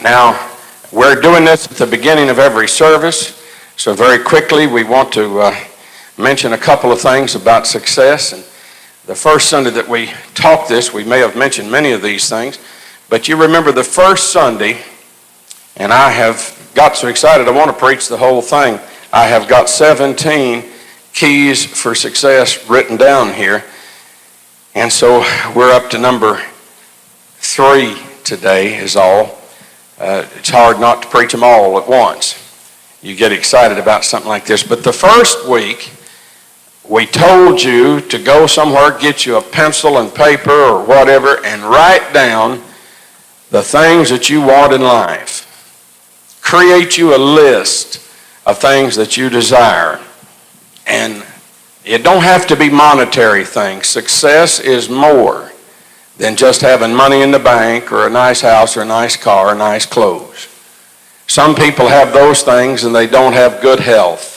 Now, we're doing this at the beginning of every service, so very quickly we want to mention a couple of things about success. And the first Sunday that we taught this, we may have mentioned many of these things, but you remember the first Sunday, and I have got so excited I want to preach the whole thing. I have got 17 keys for success written down here, and so we're up to number 3 today is all. It's hard not to preach them all at once. You get excited about something like this. But the first week, we told you to go somewhere, get you a pencil and paper or whatever, and write down the things that you want in life. Create you a list of things that you desire. And it don't have to be monetary things. Success is more than just having money in the bank or a nice house or a nice car or nice clothes. Some people have those things and they don't have good health.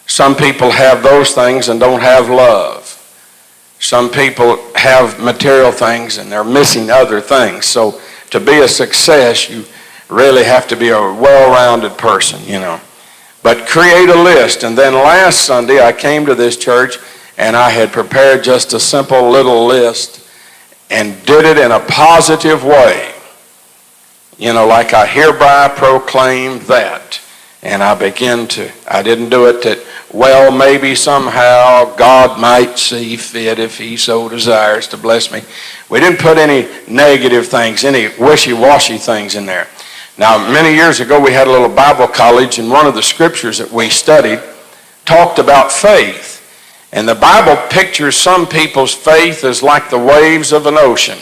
Some people have those things and don't have love. Some people have material things and they're missing other things. So to be a success, you really have to be a well-rounded person, you know. But create a list. And then last Sunday I came to this church and I had prepared just a simple little list and did it in a positive way. You know, like I hereby proclaim that. And I didn't do it that, well, maybe somehow God might see fit if he so desires to bless me. We didn't put any negative things, any wishy-washy things in there. Now, many years ago, we had a little Bible college, and one of the scriptures that we studied talked about faith. And the Bible pictures some people's faith as like the waves of an ocean.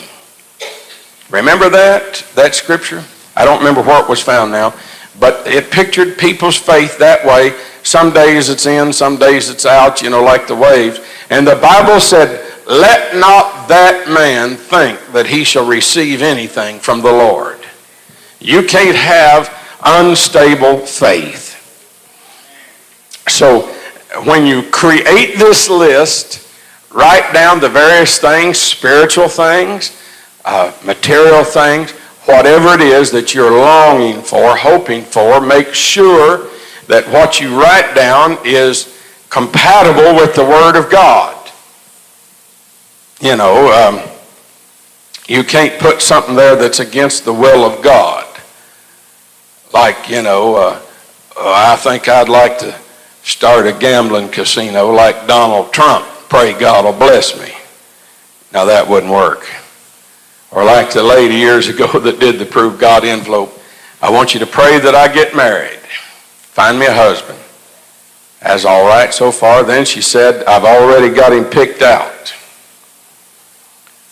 Remember that scripture? I don't remember where it was found now, but it pictured people's faith that way. Some days it's in, some days it's out, you know, like the waves. And the Bible said, let not that man think that he shall receive anything from the Lord. You can't have unstable faith. So when you create this list, write down the various things, spiritual things, material things, whatever it is that you're longing for, hoping for, make sure that what you write down is compatible with the Word of God. You know, you can't put something there that's against the will of God. Like, you know, I think I'd like to start a gambling casino like Donald Trump. Pray God will bless me. Now that wouldn't work. Or like the lady years ago that did the Prove God envelope. I want you to pray that I get married. Find me a husband. That's all right so far. Then she said, I've already got him picked out.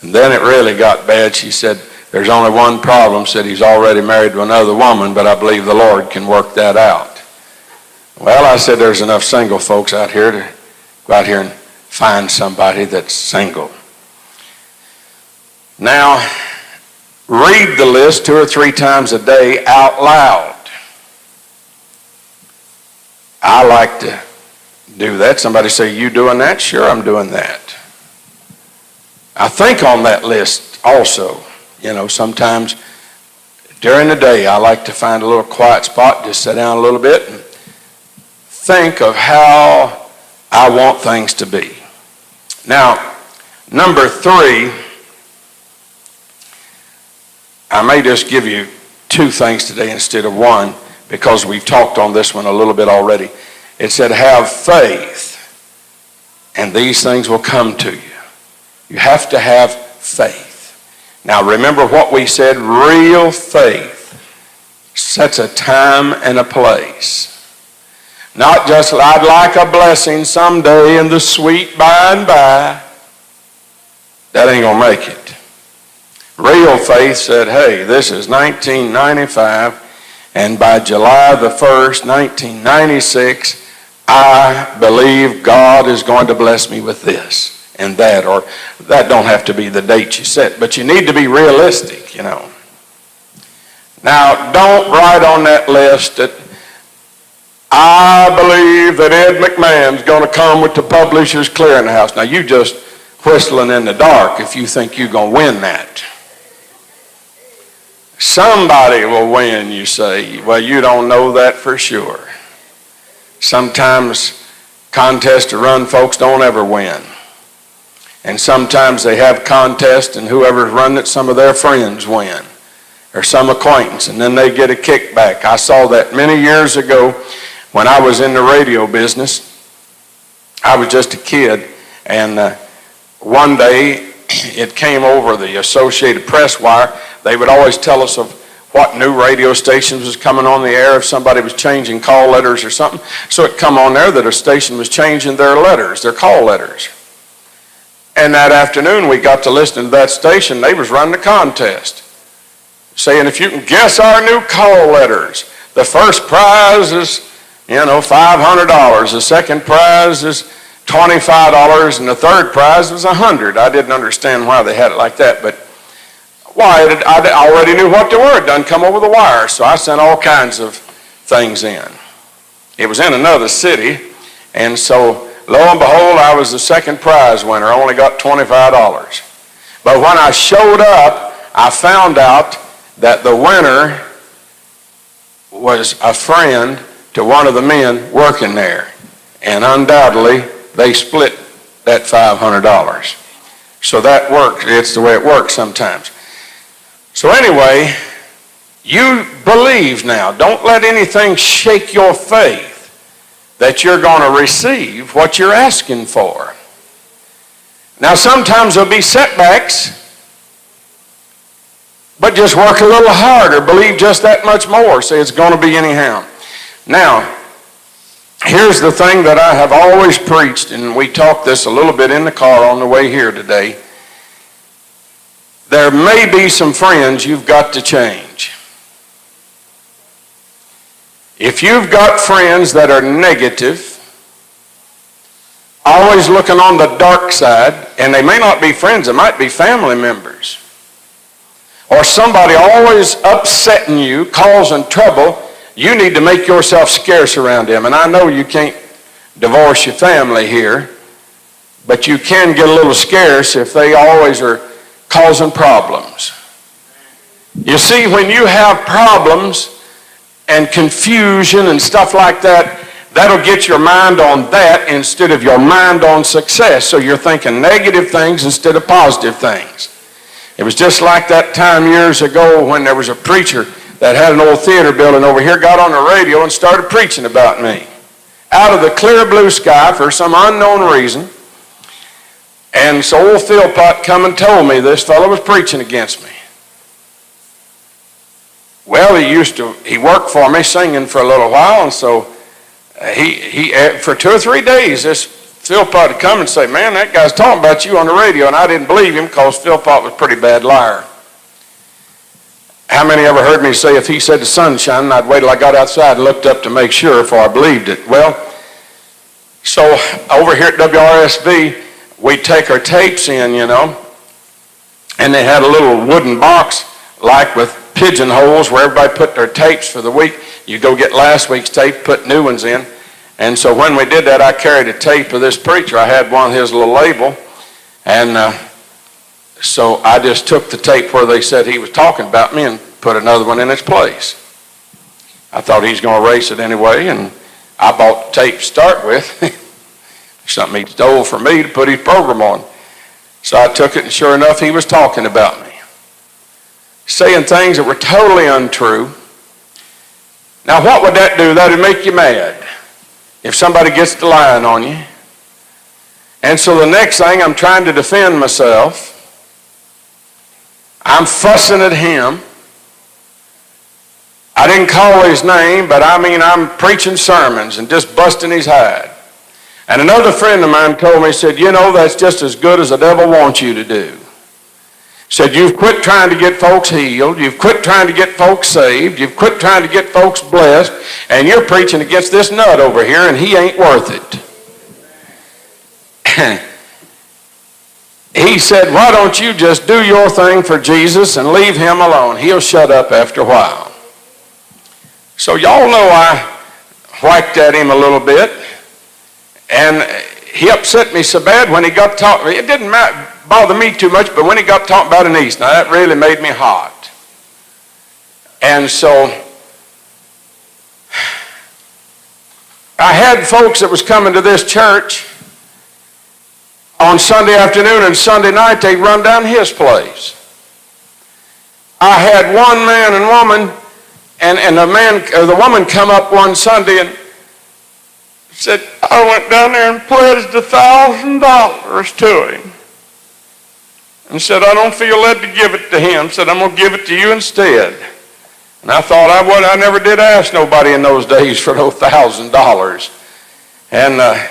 And then it really got bad. She said, there's only one problem. Said he's already married to another woman, but I believe the Lord can work that out. Well, I said there's enough single folks out here to go out here and find somebody that's single. Now, read the list 2 or 3 times a day out loud. I like to do that. Somebody say, you doing that? Sure, I'm doing that. I think on that list also. You know, sometimes during the day I like to find a little quiet spot, just sit down a little bit and think of how I want things to be. Now, number 3, I may just give you 2 things today instead of 1 because we've talked on this one a little bit already. It said, have faith and these things will come to you. You have to have faith. Now remember what we said, real faith sets a time and a place. Not just, I'd like a blessing someday in the sweet by and by. That ain't going to make it. Real faith said, hey, this is 1995, and by July the 1st, 1996, I believe God is going to bless me with this and that, or that don't have to be the date you set, but you need to be realistic, you know. Now, don't write on that list that I believe that Ed McMahon's going to come with the Publishers Clearinghouse. Now, you just whistling in the dark if you think you're going to win that. Somebody will win, you say. Well, you don't know that for sure. Sometimes contests to run folks don't ever win. And sometimes they have contests and whoever's running it, some of their friends win or some acquaintance, and then they get a kickback. I saw that many years ago when I was in the radio business. I was just a kid, and one day it came over the Associated Press wire. They would always tell us of what new radio stations was coming on the air if somebody was changing call letters or something. So it come on there that a station was changing their letters, their call letters. And that afternoon we got to listen to that station. They was running a contest saying if you can guess our new call letters, the first prize is, $500. The second prize is $25, and the third prize was $100. I didn't understand why they had it like that, but why? I already knew what they were. It done come over the wire, so I sent all kinds of things in. It was in another city, and so lo and behold, I was the second prize winner. I only got $25. But when I showed up, I found out that the winner was a friend to one of the men working there, and undoubtedly they split that $500. So that works. It's the way it works sometimes. So anyway, you believe now. Don't let anything shake your faith that you're going to receive what you're asking for. Now sometimes there'll be setbacks, but just work a little harder. Believe just that much more. Say it's going to be anyhow. Now, here's the thing that I have always preached, and we talked this a little bit in the car on the way here today. There may be some friends you've got to change. If you've got friends that are negative, always looking on the dark side, and they may not be friends, they might be family members, or somebody always upsetting you, causing trouble, you need to make yourself scarce around them. And I know you can't divorce your family here, but you can get a little scarce if they always are causing problems. You see, when you have problems and confusion and stuff like that, that'll get your mind on that instead of your mind on success. So you're thinking negative things instead of positive things. It was just like that time years ago when there was a preacher that had an old theater building over here, got on the radio and started preaching about me. Out of the clear blue sky for some unknown reason. And so old Philpott come and told me this fellow was preaching against me. Well, he worked for me singing for a little while, and so he for 2 or 3 days, this Philpott would come and say, man, that guy's talking about you on the radio, and I didn't believe him because Philpott was a pretty bad liar. How many ever heard me say if he said the sun shining, I'd wait till I got outside and looked up to make sure before I believed it? Well, so over here at WRSB, we'd take our tapes in, and they had a little wooden box like with pigeonholes where everybody put their tapes for the week. You go get last week's tape, put new ones in. And so when we did that, I carried a tape of this preacher. I had one of his little label, and so I just took the tape where they said he was talking about me and put another one in its place. I thought he's going to erase it anyway, and I bought the tape to start with. Something he stole from me to put his program on. So I took it, and sure enough, he was talking about me, saying things that were totally untrue. Now, what would that do? That would make you mad if somebody gets the line on you. And so the next thing, I'm trying to defend myself. I'm fussing at him. I didn't call his name, but I'm preaching sermons and just busting his hide. And another friend of mine told me, said, that's just as good as the devil wants you to do. Said, you've quit trying to get folks healed, you've quit trying to get folks saved, you've quit trying to get folks blessed, and you're preaching against this nut over here, and he ain't worth it. He said, why don't you just do your thing for Jesus and leave him alone? He'll shut up after a while. So y'all know I whacked at him a little bit, and he upset me so bad when he got talking. It didn't bother me too much, but when he got talking about an East, now that really made me hot. And so I had folks that was coming to this church on Sunday afternoon and Sunday night. They'd run down his place. I had one man and woman, and the woman come up one Sunday and said, I went down there and pledged $1,000 to him. And said, I don't feel led to give it to him. Said, I'm going to give it to you instead. And I thought I never did ask nobody in those days for those $1,000. And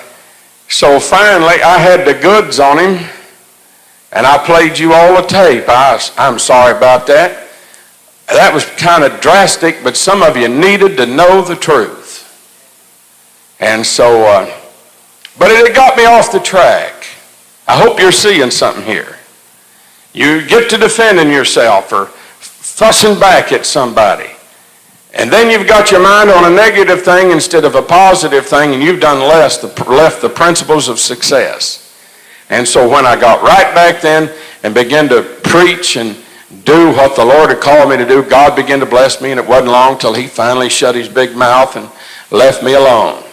so finally I had the goods on him, and I played you all the tape. I'm sorry about that. That was kind of drastic, but some of you needed to know the truth. And so, but it got me off the track. I hope you're seeing something here. You get to defending yourself or fussing back at somebody. And then you've got your mind on a negative thing instead of a positive thing, and you've done left the principles of success. And so when I got right back then and began to preach and do what the Lord had called me to do, God began to bless me, and it wasn't long till he finally shut his big mouth and left me alone.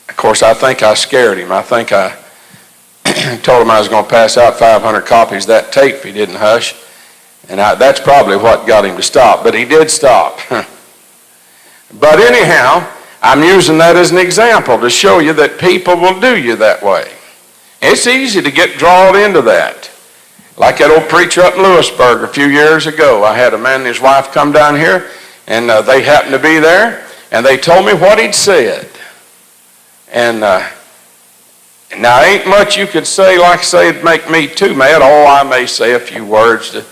Of course, I think I scared him. I think I told him I was going to pass out 500 copies of that tape if he didn't hush. And that's probably what got him to stop. But he did stop. But anyhow, I'm using that as an example to show you that people will do you that way. It's easy to get drawn into that. Like that old preacher up in Lewisburg a few years ago. I had a man and his wife come down here, and they happened to be there, and they told me what he'd said. And now ain't much you could say, like say, it'd make me too mad. Oh, I may say a few words to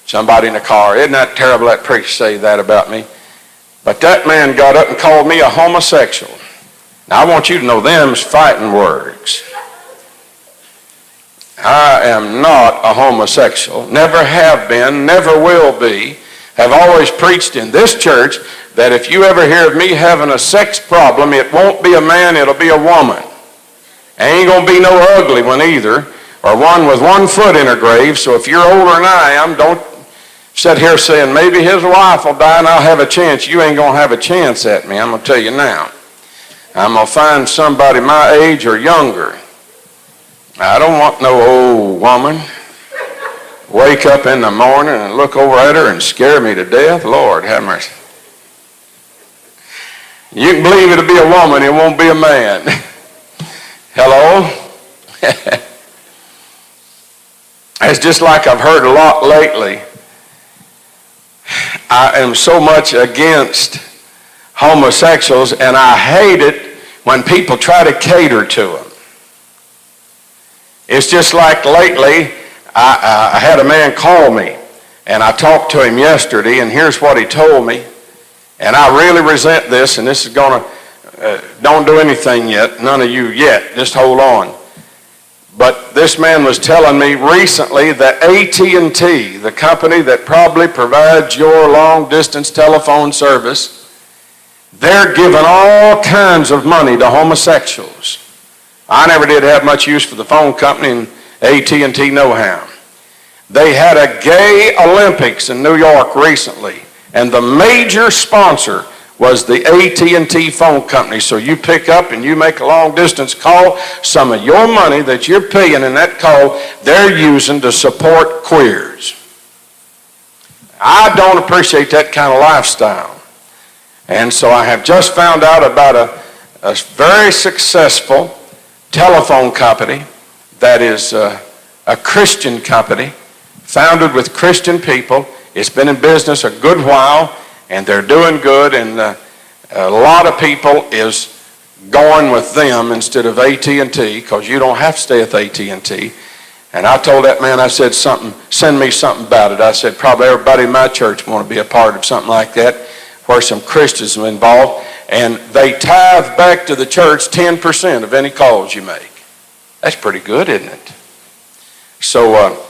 somebody in the car. Isn't that terrible that preacher say that about me? But that man got up and called me a homosexual. Now I want you to know them's fighting words. I am not a homosexual, never have been, never will be. Have always preached in this church that if you ever hear of me having a sex problem, it won't be a man, it'll be a woman. Ain't gonna be no ugly one either, or one with one foot in her grave. So if you're older than I am, don't sit here saying maybe his wife will die and I'll have a chance. You ain't gonna have a chance at me, I'm gonna tell you now. I'm gonna find somebody my age or younger. I don't want no old woman wake up in the morning and look over at her and scare me to death. Lord have mercy. You can believe it'll be a woman, it won't be a man. Hello? It's just like I've heard a lot lately. I am so much against homosexuals, and I hate it when people try to cater to them. It's just like lately, I had a man call me, and I talked to him yesterday, and here's what he told me. And I really resent this, and this is going to, don't do anything yet, none of you yet, just hold on. But this man was telling me recently that AT&T, the company that probably provides your long-distance telephone service, they're giving all kinds of money to homosexuals. I never did have much use for the phone company, and AT&T know how. They had a gay Olympics in New York recently, and the major sponsor was the AT&T phone company. So you pick up and you make a long-distance call, some of your money that you're paying in that call, they're using to support queers. I don't appreciate that kind of lifestyle. And so I have just found out about a very successful telephone company that is a Christian company, founded with Christian people. It's been in business a good while, and they're doing good, and a lot of people is going with them instead of AT&T, because you don't have to stay with AT&T. And I told that man, I said, send me something about it. I said, probably everybody in my church want to be a part of something like that, where some Christians are involved, and they tithe back to the church 10% of any calls you make. That's pretty good, isn't it? So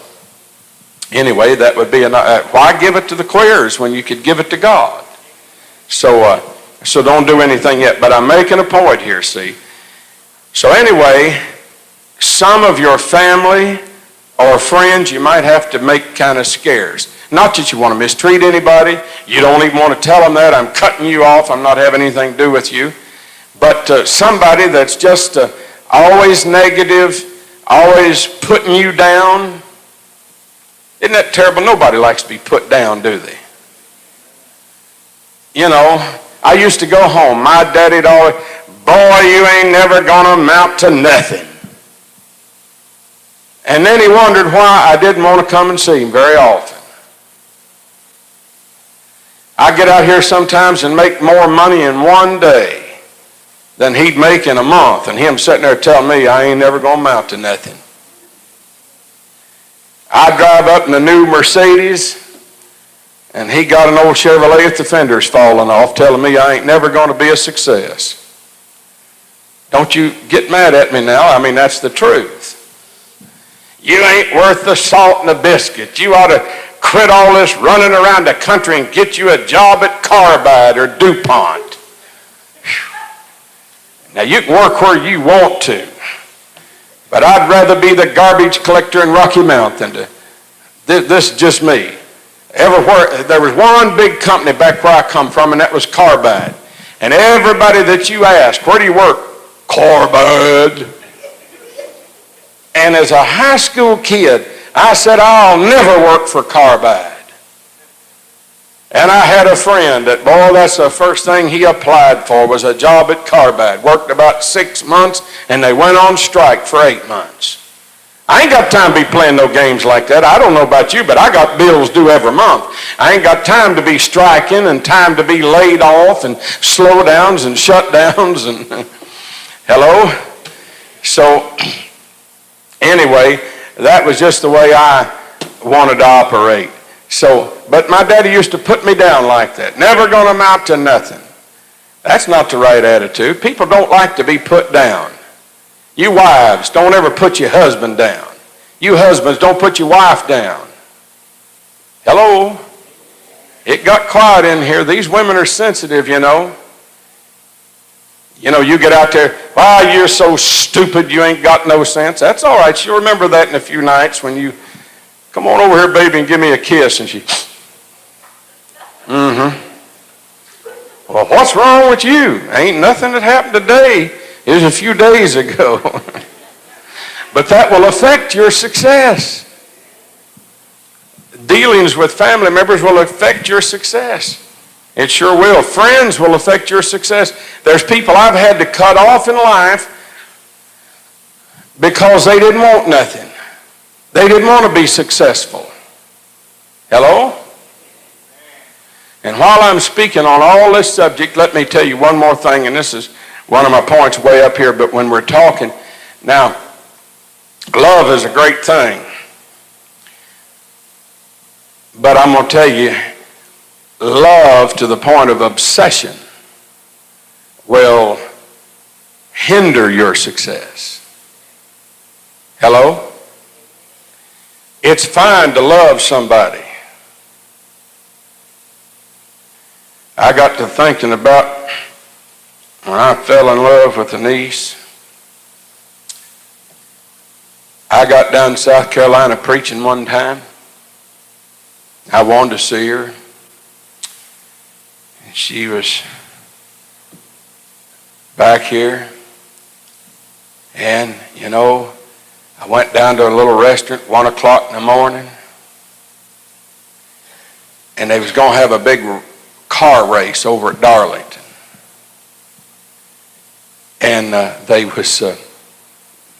anyway, that would be why give it to the queers when you could give it to God? So don't do anything yet. But I'm making a point here, see. So anyway, some of your family or friends you might have to make kind of scarce. Not that you want to mistreat anybody. You don't even want to tell them that. I'm cutting you off. I'm not having anything to do with you. But somebody that's just always negative, always putting you down, isn't that terrible? Nobody likes to be put down, do they? You know, I used to go home. My daddy'd always, boy, you ain't never going to amount to nothing. And then he wondered why I didn't want to come and see him very often. I get out here sometimes and make more money in one day than he'd make in a month. And him sitting there telling me I ain't never going to amount to nothing. I drive up in a new Mercedes, and he got an old Chevrolet with the fenders falling off, telling me I ain't never going to be a success. Don't you get mad at me now. I mean, that's the truth. You ain't worth the salt and the biscuit. You ought to quit all this running around the country and get you a job at Carbide or DuPont. Whew. Now, you can work where you want to, but I'd rather be the garbage collector in Rocky Mount than to. This is just me. Everywhere, there was one big company back where I come from, and that was Carbide. And everybody that you asked, where do you work? Carbide. And as a high school kid, I said, I'll never work for Carbide. And I had a friend that, boy, that's the first thing he applied for was a job at Carbide. Worked about 6 months, and they went on strike for 8 months. I ain't got time to be playing no games like that. I don't know about you, but I got bills due every month. I ain't got time to be striking and time to be laid off and slowdowns and shutdowns and hello? So anyway, that was just the way I wanted to operate. So, but my daddy used to put me down like that. Never going to amount to nothing. That's not the right attitude. People don't like to be put down. You wives, don't ever put your husband down. You husbands, don't put your wife down. Hello? It got quiet in here. These women are sensitive, you know. You know, you get out there, wow, you're so stupid, you ain't got no sense. That's all right. She'll remember that in a few nights when you, come on over here, baby, and give me a kiss. And she, Well, what's wrong with you? Ain't nothing that happened today. It was a few days ago. But that will affect your success. Dealings with family members will affect your success. It sure will. Friends will affect your success. There's people I've had to cut off in life because they didn't want nothing. They didn't want to be successful. Hello? And while I'm speaking on all this subject, let me tell you one more thing, and this is one of my points way up here, but when we're talking, now, love is a great thing. But I'm going to tell you, love to the point of obsession will hinder your success. Hello? It's fine to love somebody. I got to thinking about when I fell in love with a niece. I got down in South Carolina preaching one time. I wanted to see her. And she was back here. And, you know, I went down to a little restaurant 1 o'clock in the morning. And they was going to have a big car race over at Darlington. And they was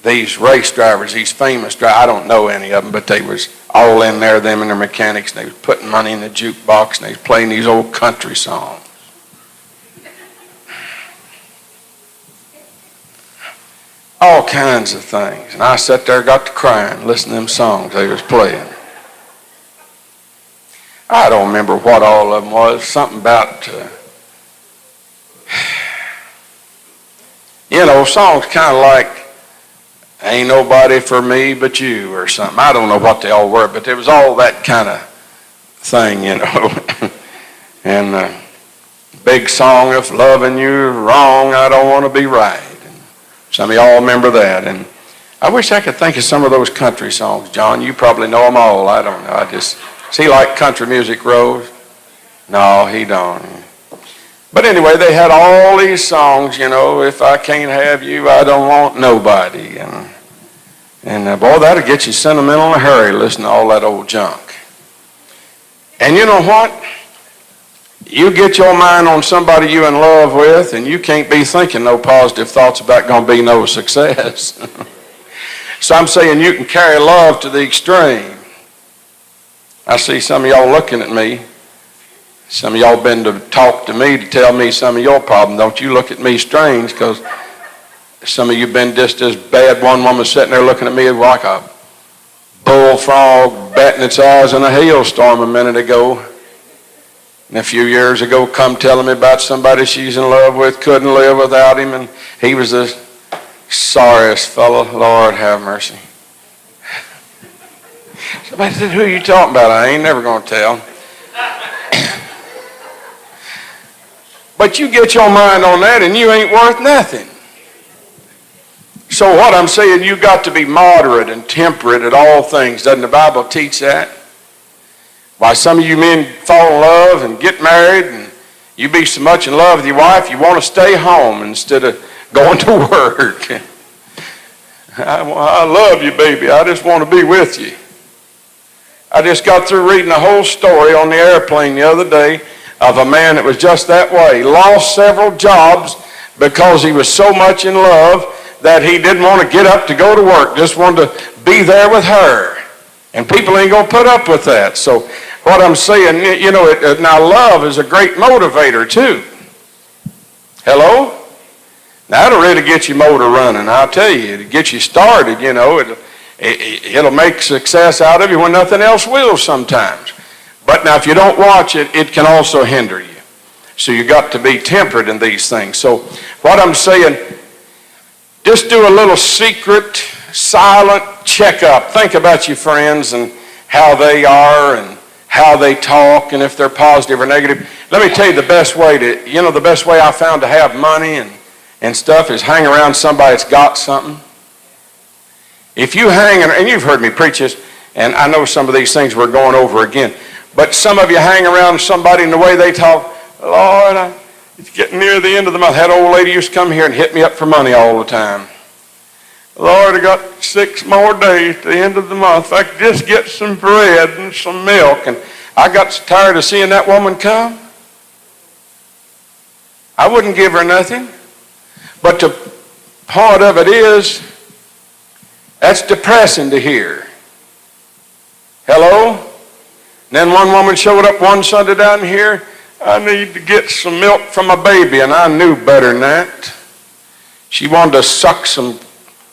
these race drivers, these famous drivers, I don't know any of them, but they was all in there, them and their mechanics, and they was putting money in the jukebox, and they was playing these old country songs. All kinds of things. And I sat there, got to crying, listening to them songs they was playing. I don't remember what all of them was. Something about, you know, songs kind of like, ain't nobody for me but you, or something. I don't know what they all were, but there was all that kind of thing, you know. And big song, if loving you wrong, I don't want to be right. And some of y'all remember that. And I wish I could think of some of those country songs. John, you probably know them all. I don't know. Does he like country music, Rose? No, he don't. But anyway, they had all these songs, you know, if I can't have you, I don't want nobody. And boy, that'll get you sentimental in a hurry, listen to all that old junk. And you know what? You get your mind on somebody you're in love with, and you can't be thinking no positive thoughts about going to be no success. So I'm saying you can carry love to the extreme. I see some of y'all looking at me. Some of y'all been to talk to me to tell me some of your problem. Don't you look at me strange, because some of you been just as bad. One woman sitting there looking at me like a bullfrog batting its eyes in a hailstorm a minute ago. And a few years ago, come telling me about somebody she's in love with, couldn't live without him, and he was the sorriest fellow. Lord have mercy. Somebody said, who are you talking about? I ain't never going to tell. But you get your mind on that and you ain't worth nothing. So what I'm saying, you got to be moderate and temperate at all things. Doesn't the Bible teach that? Why some of you men fall in love and get married, and you be so much in love with your wife, you want to stay home instead of going to work. I love you, baby. I just want to be with you. I just got through reading a whole story on the airplane the other day of a man that was just that way. He lost several jobs because he was so much in love that he didn't want to get up to go to work, just wanted to be there with her. And people ain't going to put up with that. So what I'm saying, you know, now love is a great motivator too. Hello? Now that'll really get your motor running, I'll tell you. It'll get you started, you know. It'll make success out of you when nothing else will sometimes. But now if you don't watch it, it can also hinder you. So you got to be temperate in these things. So what I'm saying, just do a little secret, silent checkup. Think about your friends and how they are and how they talk and if they're positive or negative. Let me tell you the best way the best way I found to have money and stuff is hang around somebody that's got something. If you hang, and you've heard me preach this, and I know some of these things we're going over again, but some of you hang around somebody and the way they talk, Lord, it's getting near the end of the month. That old lady used to come here and hit me up for money all the time. Lord, I got 6 more days to the end of the month. If I could just get some bread and some milk. And I got so tired of seeing that woman come. I wouldn't give her nothing. But the part of it is, that's depressing to hear. Hello? And then one woman showed up one Sunday down here. I need to get some milk from my baby, and I knew better than that. She wanted to suck some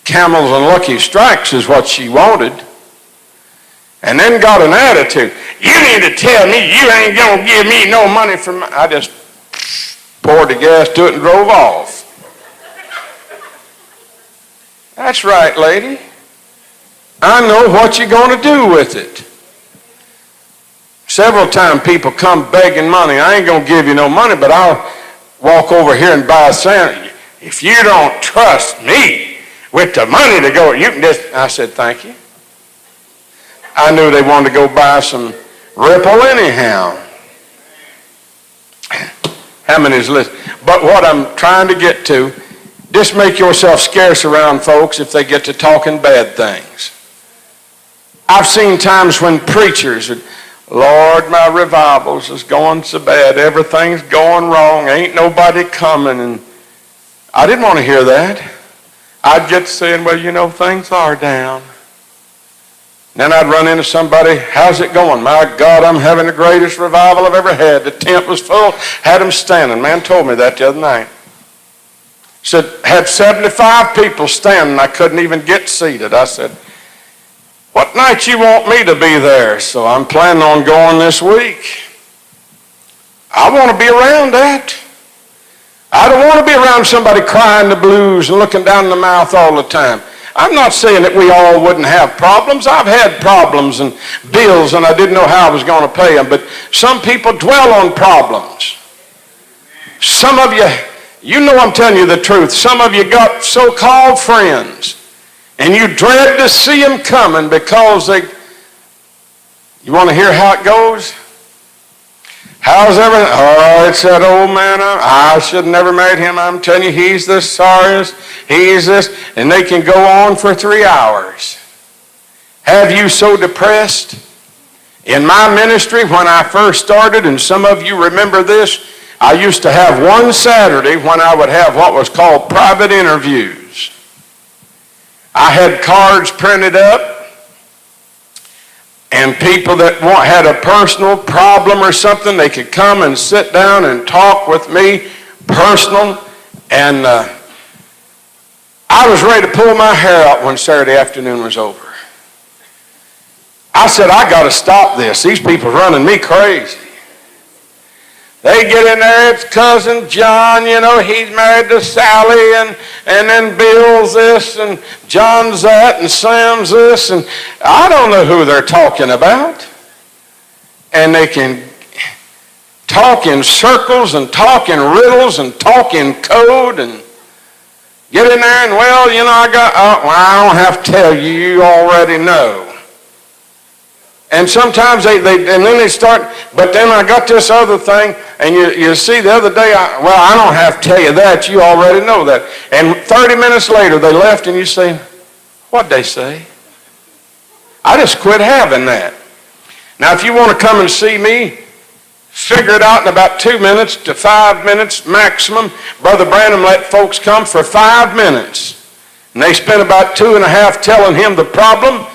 Camels and Lucky Strikes is what she wanted. And then got an attitude. You need to tell me you ain't going to give me no money for my... I just poured the gas to it and drove off. That's right, lady. I know what you're going to do with it. Several times people come begging money. I ain't going to give you no money, but I'll walk over here and buy a sandwich. If you don't trust me with the money to go, you can just... I said, thank you. I knew they wanted to go buy some Ripple anyhow. How many is listening? But what I'm trying to get to, just make yourself scarce around folks if they get to talking bad things. I've seen times when preachers would, Lord, my revivals is going so bad. Everything's going wrong. Ain't nobody coming. And I didn't want to hear that. I'd get to saying, well, you know, things are down. Then I'd run into somebody, how's it going? My God, I'm having the greatest revival I've ever had. The tent was full, had them standing. Man told me that the other night. Said, had 75 people standing. I couldn't even get seated. I said, what night you want me to be there? So I'm planning on going this week. I want to be around that. I don't want to be around somebody crying the blues and looking down in the mouth all the time. I'm not saying that we all wouldn't have problems. I've had problems and bills and I didn't know how I was going to pay them. But some people dwell on problems. Some of you, you know I'm telling you the truth. Some of you got so-called friends and you dread to see them coming because You want to hear how it goes? How's everything? Oh, it's that old man. I should have never married him. I'm telling you, he's the sorriest. He's this. And they can go on for 3 hours. Have you so depressed? In my ministry, when I first started, and some of you remember this, I used to have one Saturday when I would have what was called private interviews. I had cards printed up, and people that had a personal problem or something, they could come and sit down and talk with me personal. And I was ready to pull my hair out when Saturday afternoon was over. I said, I got to stop this. These people are running me crazy. They get in there, it's cousin John, he's married to Sally, and then Bill's this, and John's that, and Sam's this, and I don't know who they're talking about. And they can talk in circles, and talk in riddles, and talk in code, and get in there, and I don't have to tell you, you already know. And sometimes and then they start, but then I got this other thing, and you see the other day, I don't have to tell you that, you already know that. And 30 minutes later they left, and you say, what'd they say? I just quit having that. Now if you want to come and see me, figure it out in about 2 minutes to 5 minutes maximum. Brother Branham let folks come for 5 minutes, and they spent about 2.5 telling him the problem.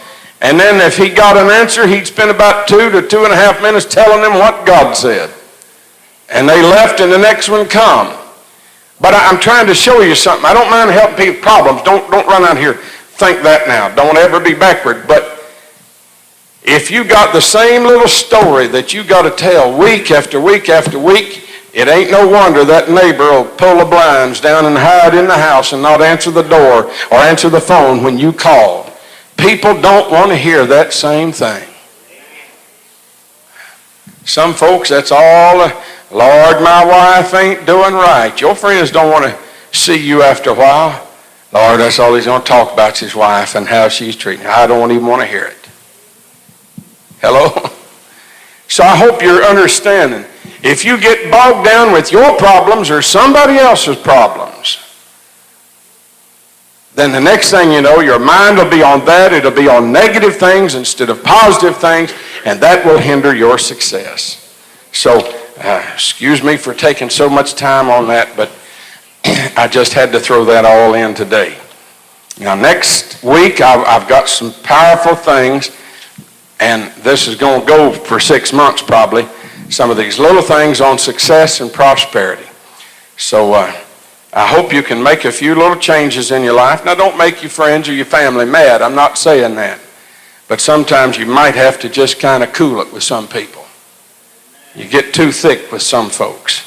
And then if he got an answer, he'd spend about 2 to 2.5 minutes telling them what God said. And they left, and the next one come. But I'm trying to show you something. I don't mind helping people with problems. Don't run out here. Think that now. Don't ever be backward. But if you got the same little story that you got to tell week after week after week, it ain't no wonder that neighbor will pull the blinds down and hide in the house and not answer the door or answer the phone when you called. People don't want to hear that same thing. Some folks, that's all, Lord, my wife ain't doing right. Your friends don't want to see you after a while. Lord, that's all he's going to talk about is his wife and how she's treating her. I don't even want to hear it. Hello? So I hope you're understanding. If you get bogged down with your problems or somebody else's problems, then the next thing you know, your mind will be on that. It'll be on negative things instead of positive things, and that will hinder your success. So, excuse me for taking so much time on that, but I just had to throw that all in today. Now, next week, I've got some powerful things, and this is going to go for 6 months probably, some of these little things on success and prosperity. So, I hope you can make a few little changes in your life. Now, don't make your friends or your family mad. I'm not saying that. But sometimes you might have to just kind of cool it with some people. You get too thick with some folks,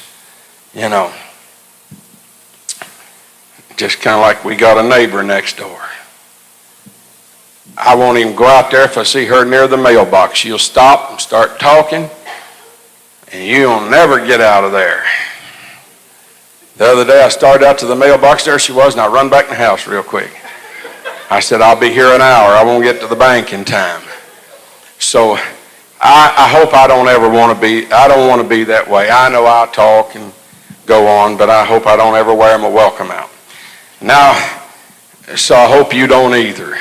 Just kind of like we got a neighbor next door. I won't even go out there if I see her near the mailbox. She'll stop and start talking, and you'll never get out of there. The other day I started out to the mailbox, there she was, and I run back in the house real quick. I said, I'll be here an hour. I won't get to the bank in time. So I hope I don't want to be that way. I know I'll talk and go on, but I hope I don't ever wear my welcome out. Now, so I hope you don't either.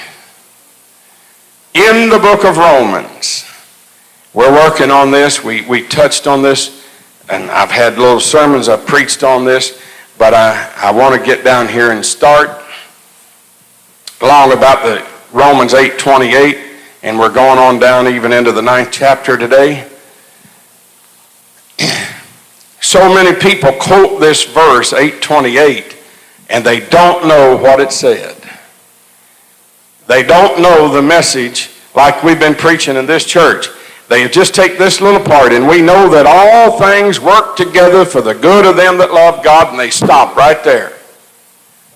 In the book of Romans, we're working on this. We touched on this, and I've had little sermons I've preached on this. But I want to get down here and start along about the Romans 8:28, and we're going on down even into the 9th chapter today. So many people quote this verse, 8:28, and they don't know what it said. They don't know the message like we've been preaching in this church. They just take this little part, and we know that all things work together for the good of them that love God, and they stop right there.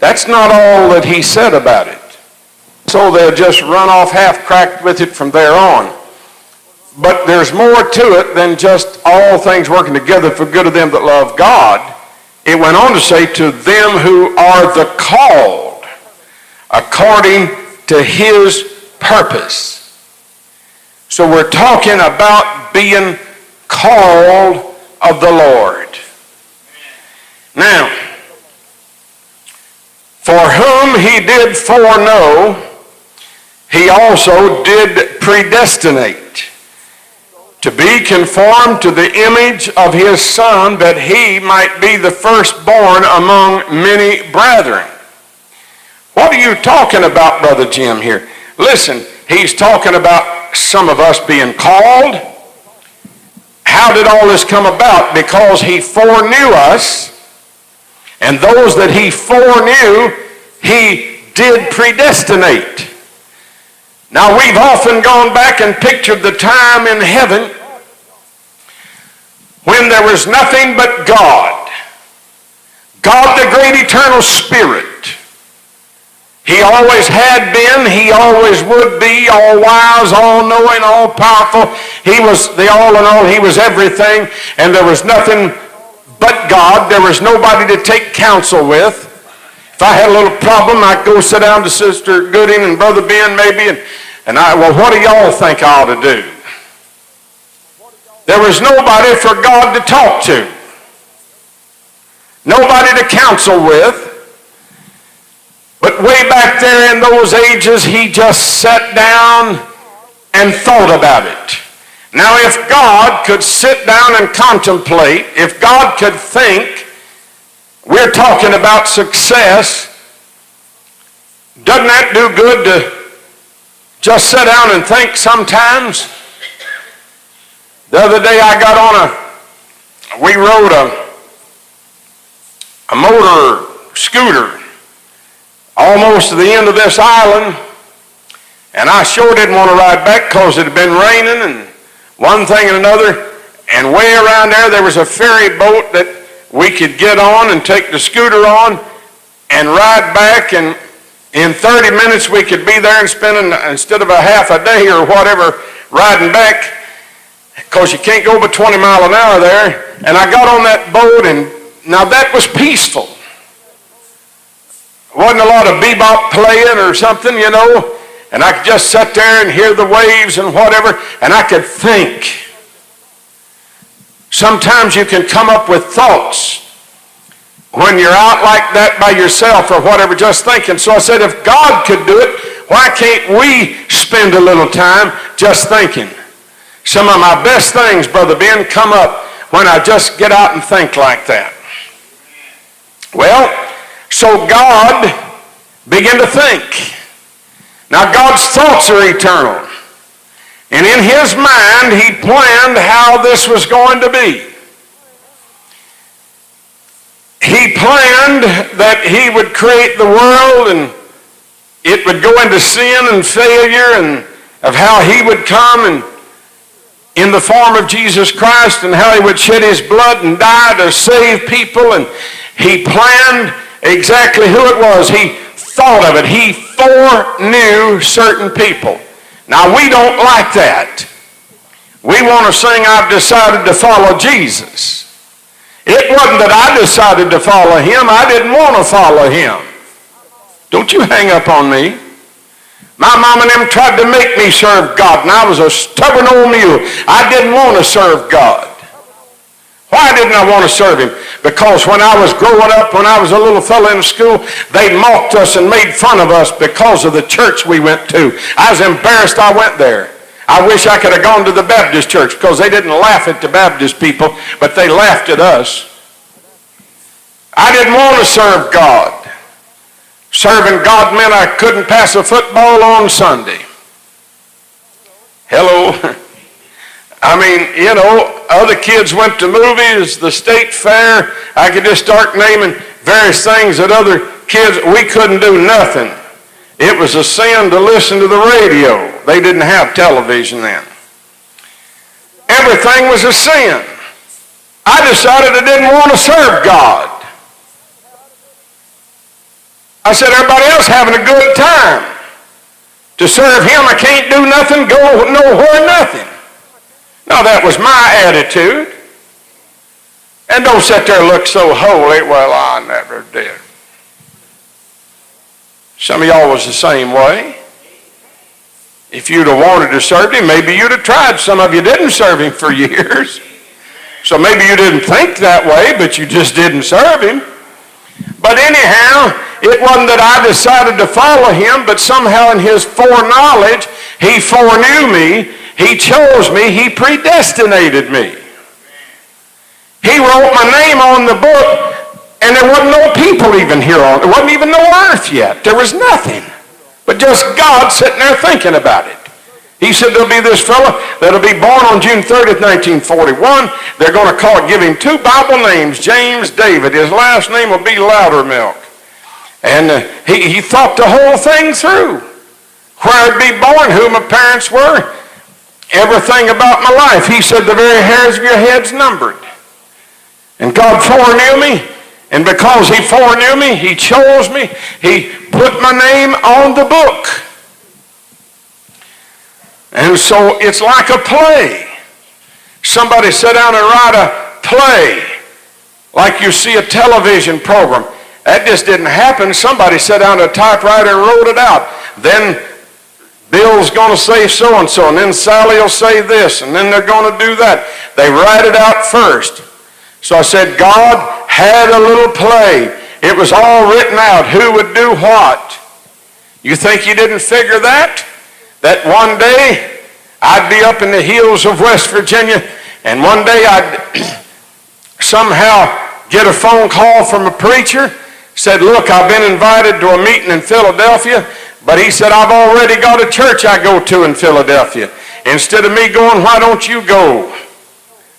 That's not all that he said about it. So they'll just run off half-cracked with it from there on. But there's more to it than just all things working together for good of them that love God. It went on to say, to them who are the called, according to his purpose. So we're talking about being called of the Lord. Now, for whom he did foreknow, he also did predestinate to be conformed to the image of his Son, that he might be the firstborn among many brethren. What are you talking about, Brother Jim, here? Listen, he's talking about some of us being called. How did all this come about? Because he foreknew us, and those that he foreknew, he did predestinate. Now, we've often gone back and pictured the time in heaven when there was nothing but God. God, the great eternal Spirit. He always had been, he always would be, all wise, all knowing, all powerful. He was the all in all, he was everything, and there was nothing but God. There was nobody to take counsel with. If I had a little problem, I'd go sit down to Sister Gooding and Brother Ben maybe, well, what do y'all think I ought to do? There was nobody for God to talk to. Nobody to counsel with. But way back there in those ages, he just sat down and thought about it. Now, if God could sit down and contemplate, if God could think, we're talking about success, doesn't that do good to just sit down and think sometimes? The other day I got on we rode a motor scooter almost to the end of this island, and I sure didn't want to ride back because it had been raining and one thing and another, and way around there was a ferry boat that we could get on and take the scooter on and ride back, and in 30 minutes we could be there and spending, instead of a half a day or whatever, riding back, because you can't go but 20 miles an hour there. And I got on that boat, and now that was peaceful. Wasn't a lot of bebop playing or something, you know, and I could just sit there and hear the waves and whatever, and I could think. Sometimes you can come up with thoughts when you're out like that by yourself or whatever, just thinking. So I said, if God could do it, why can't we spend a little time just thinking? Some of my best things, Brother Ben, come up when I just get out and think like that. Well, so God began to think. Now, God's thoughts are eternal. And in his mind, he planned how this was going to be. He planned that he would create the world, and it would go into sin and failure, and of how he would come and in the form of Jesus Christ, and how he would shed his blood and die to save people. And he planned exactly who it was. He thought of it. He foreknew certain people. Now, we don't like that. We want to sing, I've decided to follow Jesus. It wasn't that I decided to follow him. I didn't want to follow him. Don't you hang up on me. My mom and them tried to make me serve God, and I was a stubborn old mule. I didn't want to serve God. Why didn't I want to serve him? Because when I was growing up, when I was a little fella in school, they mocked us and made fun of us because of the church we went to. I was embarrassed I went there. I wish I could have gone to the Baptist church, because they didn't laugh at the Baptist people, but they laughed at us. I didn't want to serve God. Serving God meant I couldn't pass a football on Sunday. Hello. I mean, you know, other kids went to movies, the state fair. I could just start naming various things that other kids, we couldn't do nothing. It was a sin to listen to the radio. They didn't have television then. Everything was a sin. I decided I didn't want to serve God. I said, everybody else having a good time. To serve him, I can't do nothing, go nowhere, nothing. Now, that was my attitude. And don't sit there and look so holy. Well, I never did. Some of y'all was the same way. If you'd have wanted to serve him, maybe you'd have tried. Some of you didn't serve him for years. So maybe you didn't think that way, but you just didn't serve him. But anyhow, it wasn't that I decided to follow him, but somehow in his foreknowledge, he foreknew me, he chose me, he predestinated me. He wrote my name on the book, and there wasn't no people even here on it. There wasn't even no earth yet. There was nothing. But just God sitting there thinking about it. He said there'll be this fellow that'll be born on June 30th, 1941. They're going to give him two Bible names, James David. His last name will be Loudermilk. And he thought the whole thing through. Where I'd be born, who my parents were, everything about my life. He said the very hairs of your head's numbered. And God foreknew me. And because he foreknew me, he chose me, he put my name on the book. And so it's like a play. Somebody sat down and write a play, like you see a television program. That just didn't happen. Somebody sat down at a typewriter and wrote it out. Then Bill's going to say so-and-so, and then Sally will say this, and then they're going to do that. They write it out first. So I said, God had a little play. It was all written out, who would do what. You think he didn't figure that? That one day I'd be up in the hills of West Virginia, and one day I'd somehow get a phone call from a preacher, said, look, I've been invited to a meeting in Philadelphia, but he said, I've already got a church I go to in Philadelphia. Instead of me going, why don't you go?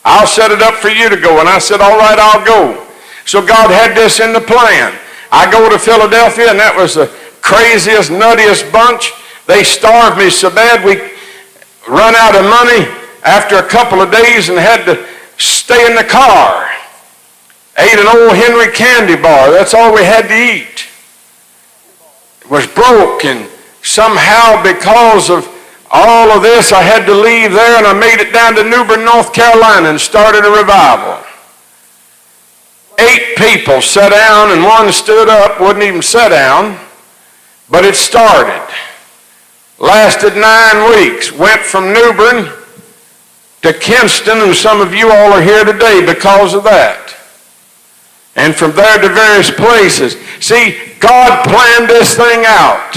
I'll set it up for you to go. And I said, all right, I'll go. So God had this in the plan. I go to Philadelphia, and that was the craziest, nuttiest bunch. They starved me so bad we run out of money after a couple of days and had to stay in the car. Ate an old Henry candy bar. That's all we had to eat. It was broke, and somehow because of all of this, I had to leave there, and I made it down to New Bern, North Carolina, and started a revival. 8 people sat down, and one stood up, wouldn't even sit down, but it started. Lasted 9 weeks. Went from New Bern to Kinston, and some of you all are here today because of that. And from there to various places. See, God planned this thing out.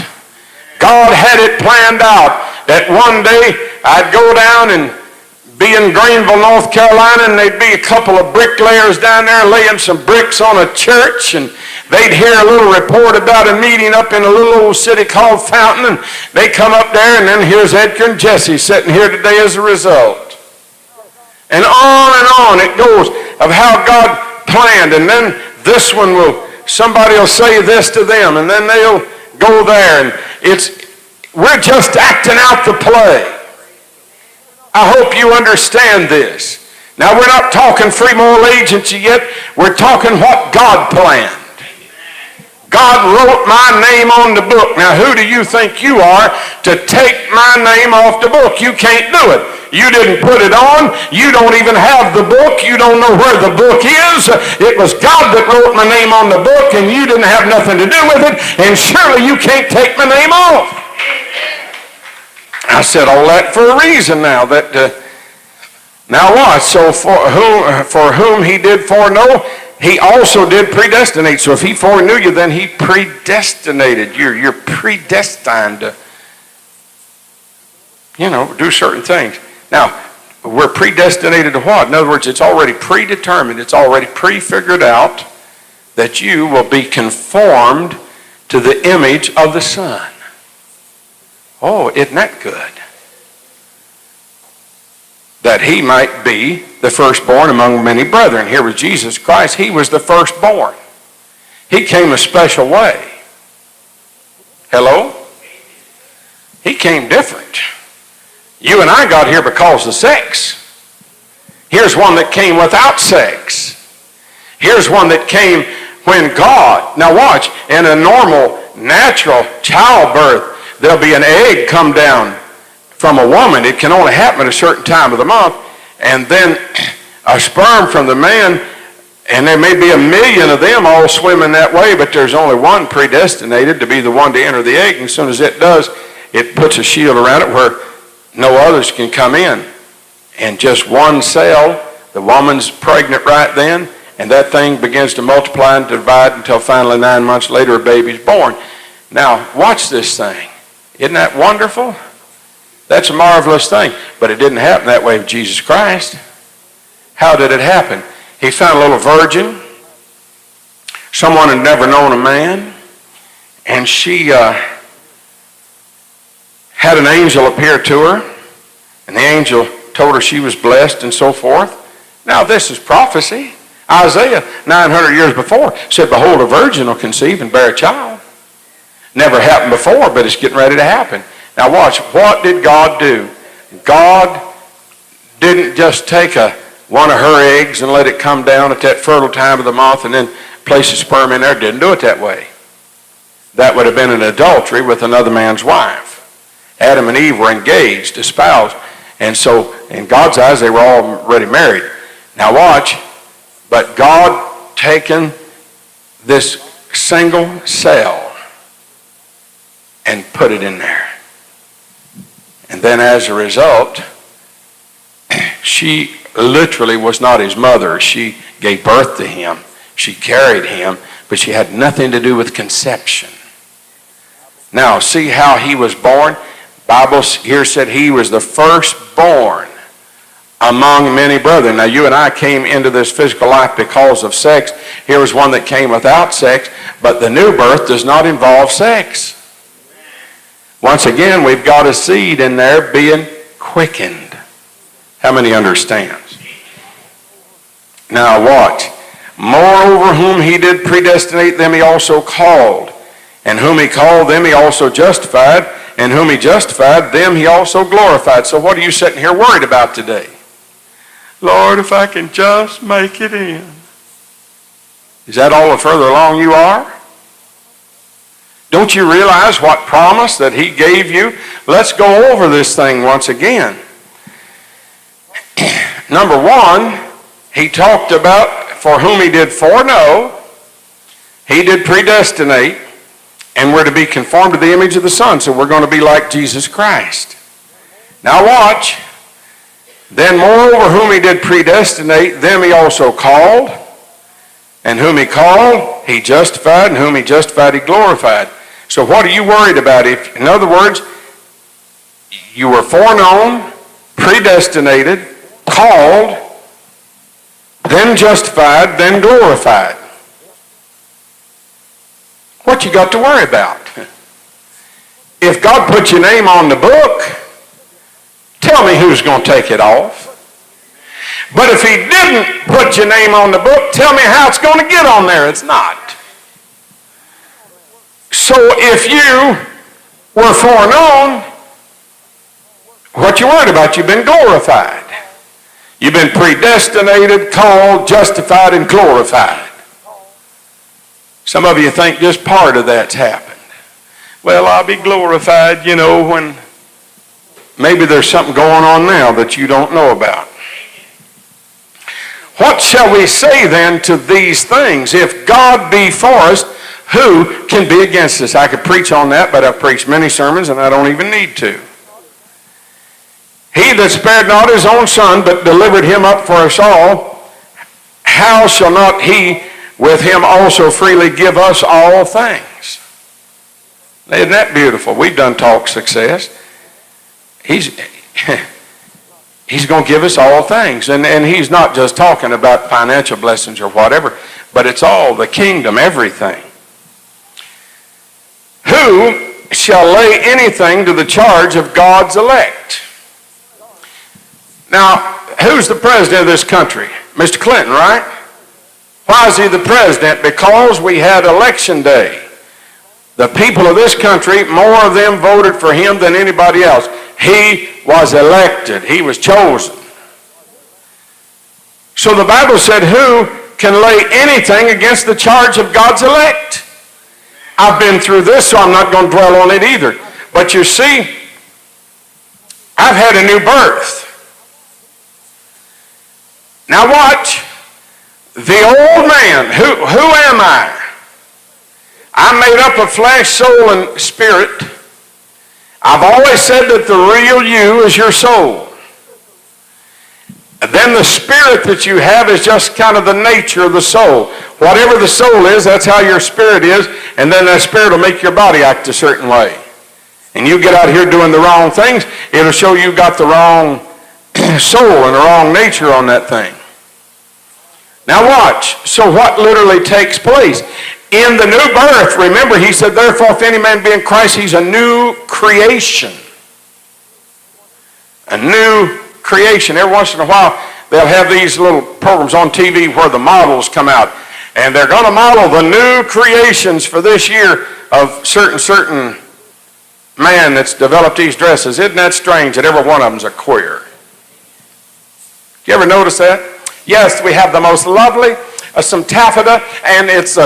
God had it planned out that one day I'd go down and be in Greenville, North Carolina, and there'd be a couple of bricklayers down there laying some bricks on a church, and they'd hear a little report about a meeting up in a little old city called Fountain, and they come up there, and then here's Edgar and Jesse sitting here today as a result. And on it goes of how God planned, and then this one somebody will say this to them, and then they'll go there, and we're just acting out the play. I hope you understand this. Now, we're not talking free moral agency yet. We're talking what God planned. God wrote my name on the book. Now, who do you think you are to take my name off the book? You can't do it. You didn't put it on. You don't even have the book. You don't know where the book is. It was God that wrote my name on the book, and you didn't have nothing to do with it, and surely you can't take my name off. I said all that for a reason now. Now what? So for whom he did foreknow, he also did predestinate. So if he foreknew you, then he predestinated. You're predestined to, do certain things. Now, we're predestinated to what? In other words, it's already predetermined. It's already prefigured out that you will be conformed to the image of the Son. Oh, isn't that good? That he might be the firstborn among many brethren. Here was Jesus Christ. He was the firstborn. He came a special way. Hello? He came different. You and I got here because of sex. Here's one that came without sex. Here's one that came when God, now watch, in a normal, natural childbirth, there'll be an egg come down from a woman. It can only happen at a certain time of the month. And then a sperm from the man, and there may be 1 million of them all swimming that way, but there's only one predestinated to be the one to enter the egg. And as soon as it does, it puts a shield around it where no others can come in. And just one cell, the woman's pregnant right then, and that thing begins to multiply and divide until finally 9 months later a baby's born. Now, watch this thing. Isn't that wonderful? That's a marvelous thing. But it didn't happen that way with Jesus Christ. How did it happen? He found a little virgin. Someone had never known a man. And she had an angel appear to her. And the angel told her she was blessed and so forth. Now, this is prophecy. Isaiah, 900 years before, said, behold, a virgin will conceive and bear a child. Never happened before, but it's getting ready to happen. Now watch, what did God do? God didn't just take one of her eggs and let it come down at that fertile time of the month and then place a sperm in there. Didn't do it that way. That would have been an adultery with another man's wife. Adam and Eve were engaged, espoused. And so, in God's eyes, they were already married. Now watch, but God taken this single cell and put it in there. And then as a result, she literally was not his mother. She gave birth to him. She carried him, but she had nothing to do with conception. Now, see how he was born? Bible here said he was the firstborn among many brethren. Now, you and I came into this physical life because of sex. Here was one that came without sex, but the new birth does not involve sex. Once again, we've got a seed in there being quickened. How many understands? Now watch. Moreover, whom he did predestinate, them he also called. And whom he called, them he also justified. And whom he justified, them he also glorified. So what are you sitting here worried about today? Lord, if I can just make it in. Is that all the further along you are? Don't you realize what promise that he gave you? Let's go over this thing once again. Number one, he talked about for whom he did foreknow, he did predestinate, and we're to be conformed to the image of the Son. So we're going to be like Jesus Christ. Now watch. Then moreover, whom he did predestinate, them he also called. And whom he called, he justified. And whom he justified, he glorified. So what are you worried about? If, in other words, you were foreknown, predestinated, called, then justified, then glorified. What you got to worry about? If God put your name on the book, tell me who's going to take it off. But if he didn't put your name on the book, tell me how it's going to get on there. It's not. So if you were foreknown, what you worried about? You've been glorified. You've been predestinated, called, justified, and glorified. Some of you think just part of that's happened. Well, I'll be glorified, when maybe there's something going on now that you don't know about. What shall we say then to these things? If God be for us, who can be against us? I could preach on that, but I've preached many sermons and I don't even need to. He that spared not his own son, but delivered him up for us all, how shall not he with him also freely give us all things? Isn't that beautiful? We've done talk success. He's going to give us all things. And he's not just talking about financial blessings or whatever, but it's all the kingdom, everything. Who shall lay anything to the charge of God's elect? Now, who's the president of this country? Mr. Clinton, right? Why is he the president? Because we had election day. The people of this country, more of them voted for him than anybody else. He was elected. He was chosen. So the Bible said, who can lay anything against the charge of God's elect? I've been through this, so I'm not going to dwell on it either. But you see, I've had a new birth. Now watch. The old man, who am I? I'm made up of flesh, soul, and spirit. I've always said that the real you is your soul. And then the spirit that you have is just kind of the nature of the soul. Whatever the soul is, that's how your spirit is, and then that spirit will make your body act a certain way. And you get out here doing the wrong things, it'll show you got the wrong soul and the wrong nature on that thing. Now watch. So what literally takes place? In the new birth, remember he said, therefore if any man be in Christ, he's a new creation. A new creation. Every once in a while, they'll have these little programs on TV where the models come out. And they're going to model the new creations for this year of certain man that's developed these dresses. Isn't that strange that every one of them's a queer? You ever notice that? Yes, we have the most lovely, some taffeta, and it's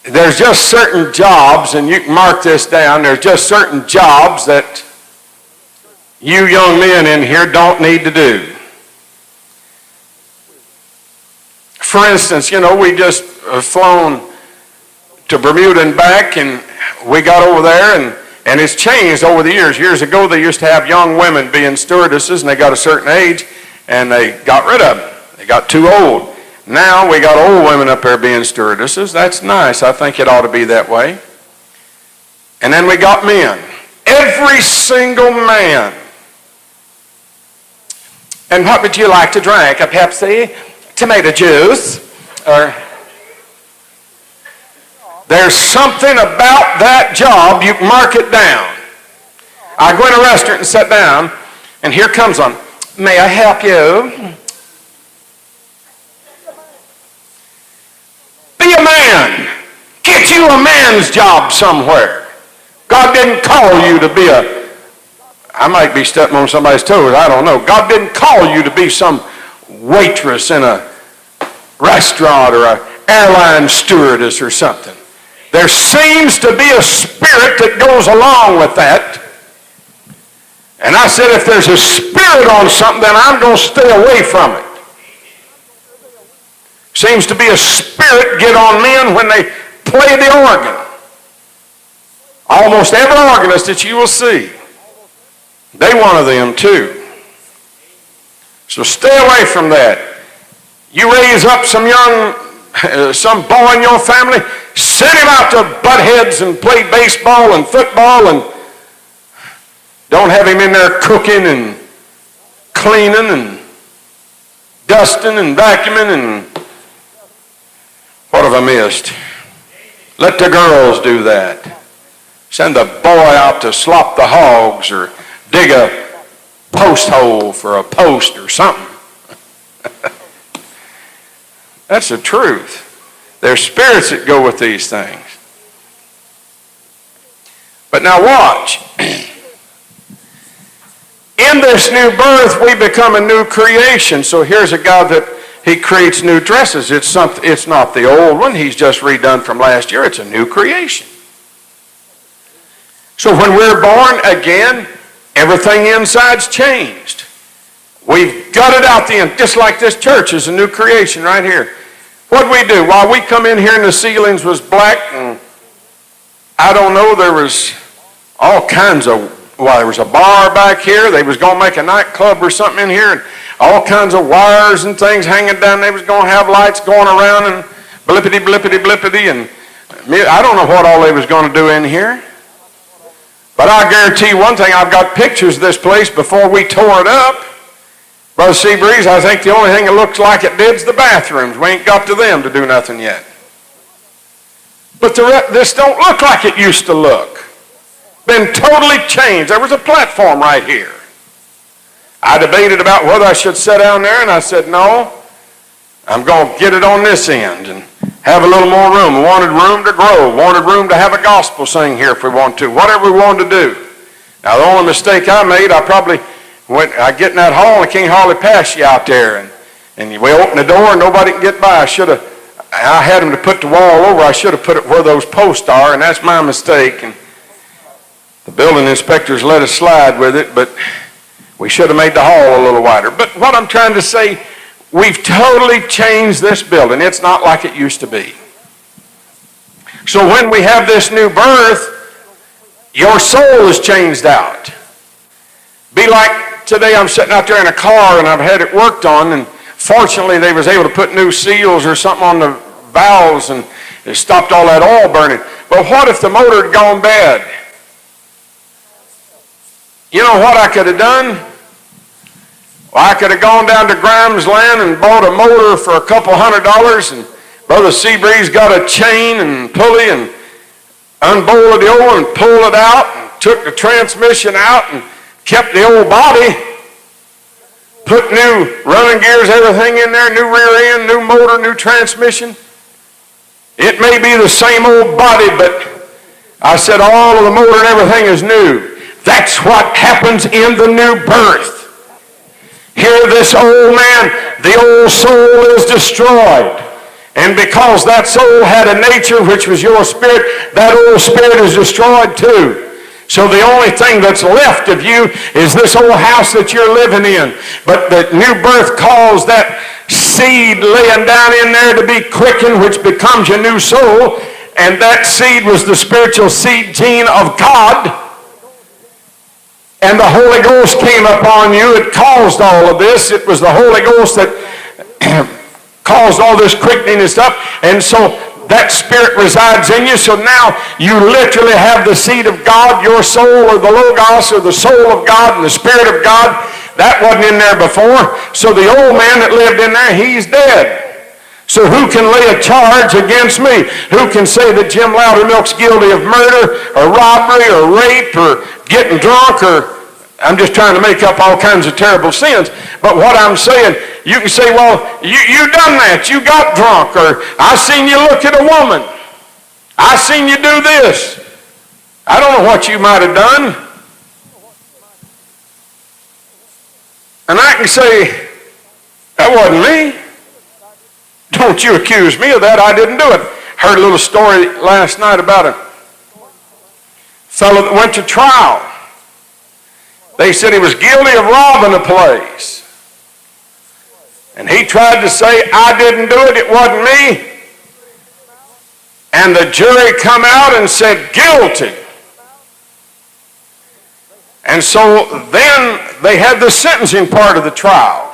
there's just certain jobs, and you can mark this down, there's just certain jobs that you young men in here don't need to do. For instance, we just flown to Bermuda and back, and we got over there, and it's changed over the years. Years ago, they used to have young women being stewardesses, and they got a certain age, and they got rid of them. They got too old. Now we got old women up there being stewardesses. That's nice. I think it ought to be that way. And then we got men. Every single man. And what would you like to drink? A Pepsi? Tomato juice? Or there's something about that job, you mark it down. I go in a restaurant and sit down, and here comes one. May I help you? Be a man. Get you a man's job somewhere. God didn't call you to be I might be stepping on somebody's toes, I don't know. God didn't call you to be some waitress in a restaurant or an airline stewardess or something. There seems to be a spirit that goes along with that. And I said, if there's a spirit on something, then I'm going to stay away from it. Seems to be a spirit get on men when they play the organ. Almost every organist that you will see, they one of them too. So stay away from that. You raise up some boy in your family, send him out to butt heads and play baseball and football, and don't have him in there cooking and cleaning and dusting and vacuuming and what have I missed? Let the girls do that. Send the boy out to slop the hogs or dig a post hole for a post or something. That's the truth. There's spirits that go with these things. But now watch. In this new birth, we become a new creation. So here's a God that he creates new dresses. It's not the old one. He's just redone from last year. It's a new creation. So when we're born again, everything inside's changed. We've gutted out just like this church is a new creation right here. What'd we do? While we come in here and the ceilings was black, and I don't know, there was all kinds of, there was a bar back here. They was going to make a nightclub or something in here, and all kinds of wires and things hanging down. They was going to have lights going around and blippity, blippity, blippity, and I don't know what all they was going to do in here. But I guarantee you one thing, I've got pictures of this place before we tore it up. Brother Seabreeze, I think the only thing that looks like it did is the bathrooms. We ain't got to them to do nothing yet. But this don't look like it used to look. Been totally changed. There was a platform right here. I debated about whether I should sit down there, and I said, no, I'm going to get it on this end and have a little more room. I wanted room to grow. Wanted room to have a gospel sing here if we want to. Whatever we wanted to do. Now, the only mistake I made, I get in that hall and I can't hardly pass you out there. And we open the door and nobody can get by. I had them to put the wall over. I should have put it where those posts are, and that's my mistake. And the building inspectors let us slide with it, but we should have made the hall a little wider. But what I'm trying to say, we've totally changed this building. It's not like it used to be. So when we have this new birth, your soul is changed out. Be like today, I'm sitting out there in a car and I've had it worked on, and fortunately they was able to put new seals or something on the valves and it stopped all that oil burning. But what if the motor had gone bad? You know what I could have done? Well, I could have gone down to Grimes Land and bought a motor for a couple $100, and Brother Seabreeze got a chain and pulley and unbolted the oil and pulled it out and took the transmission out and kept the old body, put new running gears, everything in there, new rear end, new motor, new transmission. It may be the same old body, but I said all of the motor and everything is new. That's what happens in the new birth. Here, this old man, the old soul is destroyed. And because that soul had a nature which was your spirit, that old spirit is destroyed too. So the only thing that's left of you is this old house that you're living in. But the new birth caused that seed laying down in there to be quickened, which becomes your new soul. And that seed was the spiritual seed gene of God. And the Holy Ghost came upon you. It caused all of this. It was the Holy Ghost that caused all this quickening and stuff. And so that spirit resides in you. So now you literally have the seed of God, your soul, or the Logos, or the soul of God and the Spirit of God. That wasn't in there before. So the old man that lived in there, he's dead. So who can lay a charge against me? Who can say that Jim Loudermilk's guilty of murder or robbery or rape or getting drunk, or I'm just trying to make up all kinds of terrible sins. But what I'm saying, you can say, well, you done that. You got drunk, or I seen you look at a woman. I seen you do this. I don't know what you might have done. And I can say, that wasn't me. Don't you accuse me of that. I didn't do it. Heard a little story last night about a fellow that went to trial. They said he was guilty of robbing a place. And he tried to say, I didn't do it, it wasn't me. And the jury come out and said, guilty. And so then they had the sentencing part of the trial.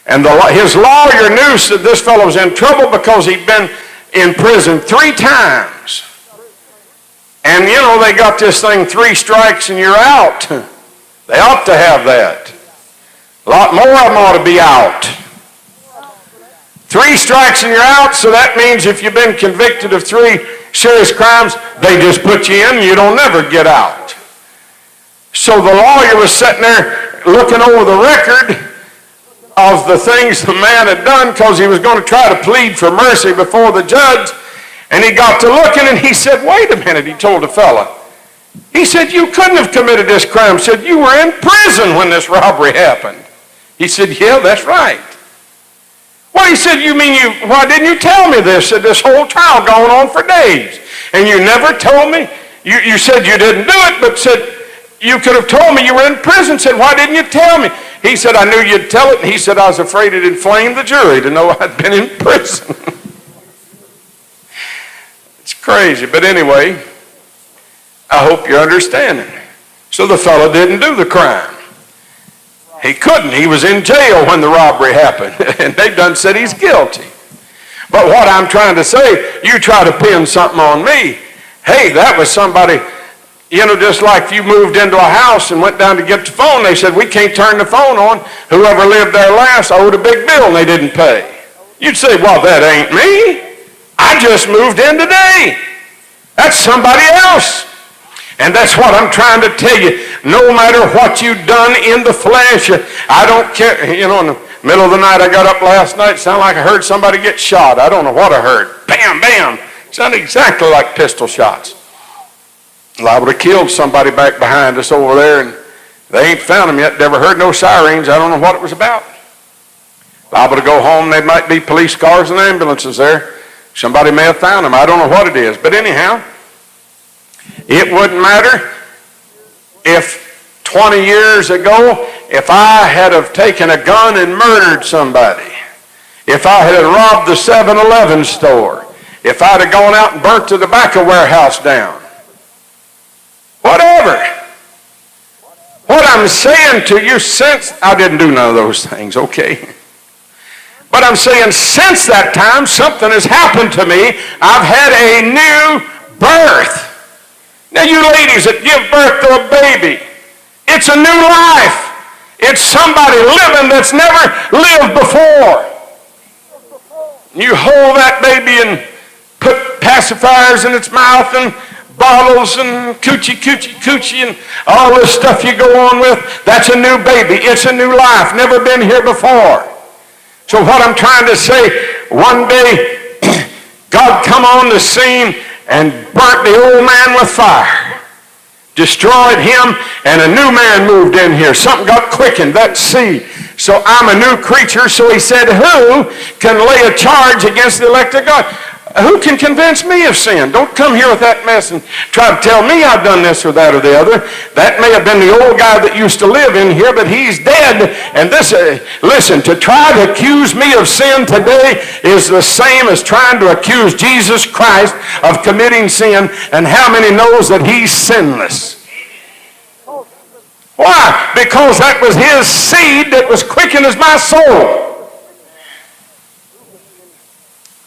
And his lawyer knew that this fellow was in trouble because he'd been in prison 3 times. And you know, they got this thing, 3 strikes and you're out. They ought to have that. A lot more of them ought to be out. 3 strikes and you're out, so that means if you've been convicted of 3 serious crimes, they just put you in and you don't never get out. So the lawyer was sitting there looking over the record of the things the man had done, because he was going to try to plead for mercy before the judge. And he got to looking and he said, wait a minute, he told the fella. He said, you couldn't have committed this crime. He said, you were in prison when this robbery happened. He said, yeah, that's right. Well, he said, why didn't you tell me this? Said, this whole trial going on for days. And you never told me. You said you didn't do it, but said, you could have told me you were in prison. Said, why didn't you tell me? He said, I knew you'd tell it. And he said, I was afraid it inflamed the jury to know I'd been in prison. It's crazy. But anyway, I hope you're understanding. So the fellow didn't do the crime. He couldn't. He was in jail when the robbery happened. And they done said he's guilty. But what I'm trying to say, you try to pin something on me. Hey, that was somebody, you know, just like you moved into a house and went down to get the phone. They said, we can't turn the phone on. Whoever lived there last owed a big bill and they didn't pay. You'd say, well, that ain't me. I just moved in today. That's somebody else. And that's what I'm trying to tell you. No matter what you've done in the flesh, I don't care. You know, in the middle of the night, I got up last night. It sounded like I heard somebody get shot. I don't know what I heard. Bam, bam. It sounded exactly like pistol shots. Liable to killed somebody back behind us over there, and they ain't found them yet. Never heard no sirens. I don't know what it was about. Liable to go home. There might be police cars and ambulances there. Somebody may have found them. I don't know what it is. But anyhow, it wouldn't matter if 20 years ago, if I had have taken a gun and murdered somebody, if I had robbed the 7-Eleven store, if I'd have gone out and burnt the tobacco warehouse down. Whatever. What I'm saying to you, since I didn't do none of those things, okay? But I'm saying since that time, something has happened to me. I've had a new birth. Now you ladies that give birth to a baby, it's a new life. It's somebody living that's never lived before. You hold that baby and put pacifiers in its mouth and bottles and coochie and all this stuff you go on with. That's a new baby. It's a new life. Never been here before. So what I'm trying to say, one day God come on the scene and burnt the old man with fire. Destroyed him, and a new man moved in here. Something got quickened, that seed. So I'm a new creature. So he said, who can lay a charge against the elect of God? Who can convince me of sin? Don't come here with that mess and try to tell me I've done this or that or the other. That may have been the old guy that used to live in here, but he's dead. And this, listen, to try to accuse me of sin today is the same as trying to accuse Jesus Christ of committing sin. And how many knows that he's sinless? Why? Because that was his seed that was quickened as my soul.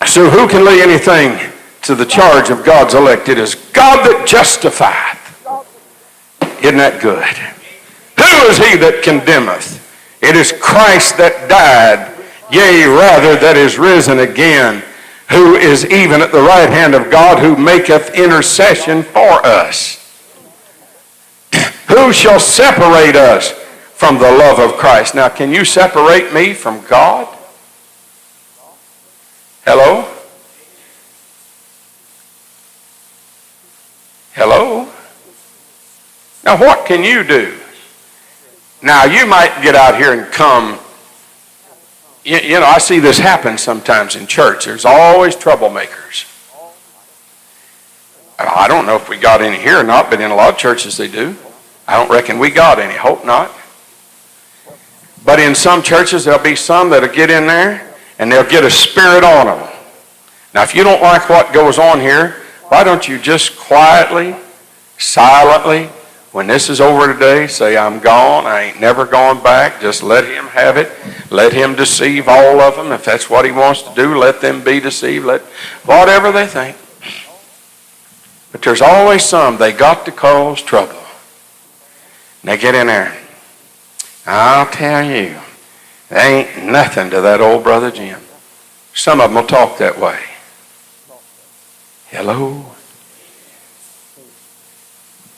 So who can lay anything to the charge of God's elect? It is God that justifieth. Isn't that good? Who is he that condemneth? It is Christ that died, yea, rather that is risen again, who is even at the right hand of God, who maketh intercession for us. Who shall separate us from the love of Christ? Now, can you separate me from God? Hello? Hello? Now what can you do? Now you might get out here and come. You know, I see this happen sometimes in church. There's always troublemakers. I don't know if we got any here or not, but in a lot of churches they do. I don't reckon we got any. Hope not. But in some churches there'll be some that'll get in there and they'll get a spirit on them. Now, if you don't like what goes on here, why don't you just quietly, silently, when this is over today, say, I'm gone. I ain't never gone back. Just let him have it. Let him deceive all of them. If that's what he wants to do, let them be deceived. Let whatever they think. But there's always some. They got to cause trouble. And they get in there. I'll tell you, there ain't nothing to that old Brother Jim. Some of them will talk that way. Hello?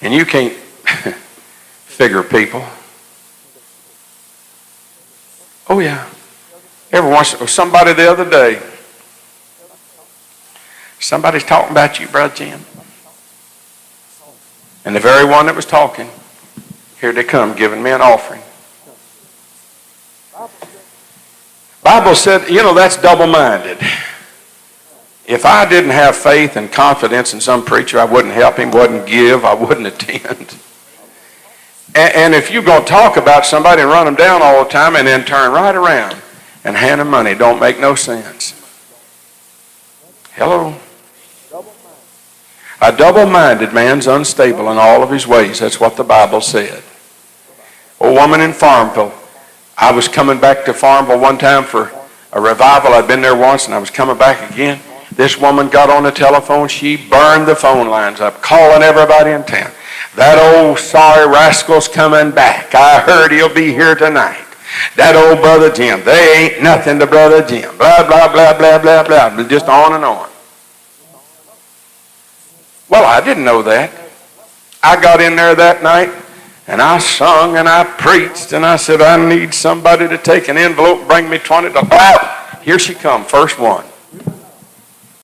And you can't figure people. Oh yeah. Every once in a while, somebody the other day, somebody's talking about you, Brother Jim. And the very one that was talking, here they come giving me an offering. Bible said, you know, that's double-minded. If I didn't have faith and confidence in some preacher, I wouldn't help him, wouldn't give, I wouldn't attend. And if you're going to talk about somebody and run them down all the time and then turn right around and hand them money, don't make no sense. Hello? A double-minded man's unstable in all of his ways. That's what the Bible said. A woman in Farmville. I was coming back to Farmville one time for a revival. I'd been there once and I was coming back again. This woman got on the telephone. She burned the phone lines up, calling everybody in town. That old sorry rascal's coming back. I heard he'll be here tonight. That old Brother Jim. They ain't nothing to Brother Jim. Blah, blah, blah, blah, blah, blah. Just on and on. Well, I didn't know that. I got in there that night and I sung and I preached and I said, I need somebody to take an envelope and bring me $20. Oh, here she come, first one.